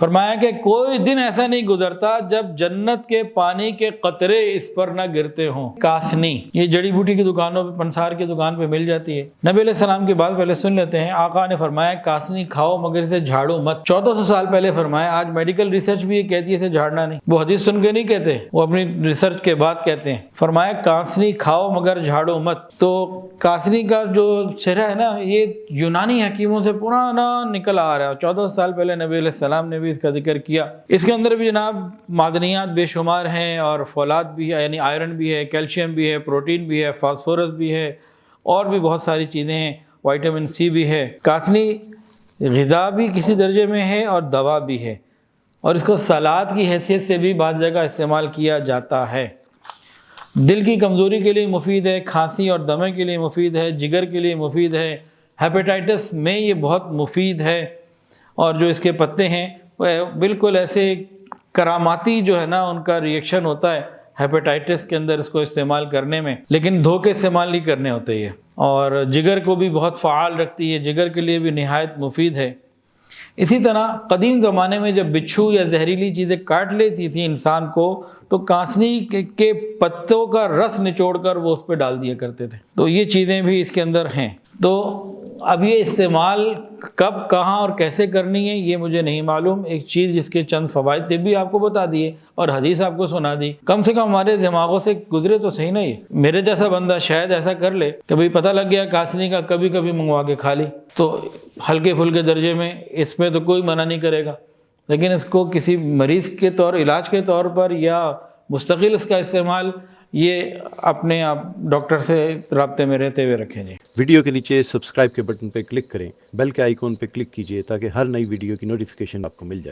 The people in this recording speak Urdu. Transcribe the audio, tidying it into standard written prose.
فرمایا کہ کوئی دن ایسا نہیں گزرتا جب جنت کے پانی کے قطرے اس پر نہ گرتے ہوں۔ کاسنی یہ جڑی بوٹی کی دکانوں پہ، پنسار کی دکان پہ مل جاتی ہے۔ نبی علیہ السلام کی بات پہلے سن لیتے ہیں۔ آقا نے فرمایا کاسنی کھاؤ مگر اسے جھاڑو مت۔ 1400 سال پہلے فرمایا، آج میڈیکل ریسرچ بھی یہ کہتی ہے اسے جھاڑنا نہیں، وہ حدیث سن کے نہیں کہتے، وہ اپنی ریسرچ کے بعد کہتے ہیں۔ فرمایا کاسنی کھاؤ مگر جھاڑو مت۔ تو کاسنی کا جو چہرہ ہے نا، یہ یونانی حکیموں سے پرانا نکل آ رہا ہے۔ 1400 سال پہلے نبی علیہ السلام نے بھی اس کا ذکر کیا۔ اس کے اندر بھی جناب معدنیات بے شمار ہیں، اور فولاد بھی ہے، یعنی آئرن بھی ہے، کیلشیم بھی ہے، پروٹین بھی ہے، فاسفورس بھی ہے، اور بھی بہت ساری چیزیں ہیں، وائٹامن سی بھی ہے۔ کاسنی غذا بھی کسی درجے میں ہے اور دوا بھی ہے، اور اس کو سلاد کی حیثیت سے بھی بعض جگہ استعمال کیا جاتا ہے۔ دل کی کمزوری کے لیے مفید ہے، کھانسی اور دمے کے لیے مفید ہے، جگر کے لیے مفید ہے، ہیپیٹائٹس میں یہ بہت مفید ہے۔ اور جو اس کے پتے ہیں وہ بالکل ایسے کراماتی جو ہے نا ان کا ریئیکشن ہوتا ہے ہیپیٹائٹس کے اندر اس کو استعمال کرنے میں، لیکن دھو کے استعمال نہیں کرنے ہوتے یہ۔ اور جگر کو بھی بہت فعال رکھتی ہے، جگر کے لیے بھی نہایت مفید ہے۔ اسی طرح قدیم زمانے میں جب بچھو یا زہریلی چیزیں کاٹ لیتی تھیں انسان کو، تو کاسنی کے پتوں کا رس نچوڑ کر وہ اس پہ ڈال دیا کرتے تھے۔ تو یہ چیزیں بھی اس کے اندر ہیں۔ تو اب یہ استعمال کب، کہاں اور کیسے کرنی ہے یہ مجھے نہیں معلوم۔ ایک چیز جس کے چند فوائد طبی آپ کو بتا دیے اور حدیث آپ کو سنا دی، کم سے کم ہمارے دماغوں سے گزرے تو صحیح نہیں ہے۔ میرے جیسا بندہ شاید ایسا کر لے کہ بھئی پتہ لگ گیا کاسنی کا، کبھی کبھی منگوا کے کھا لی، تو ہلکے پھلکے درجے میں اس میں تو کوئی منع نہیں کرے گا، لیکن اس کو کسی مریض کے طور، علاج کے طور پر یا مستقل اس کا استعمال، یہ اپنے آپ ڈاکٹر سے رابطے میں رہتے ہوئے رکھیں جی۔ ویڈیو کے نیچے سبسکرائب کے بٹن پہ کلک کریں، بیل کے آئیکن پہ کلک کیجئے تاکہ ہر نئی ویڈیو کی نوٹیفیکیشن آپ کو مل جائے۔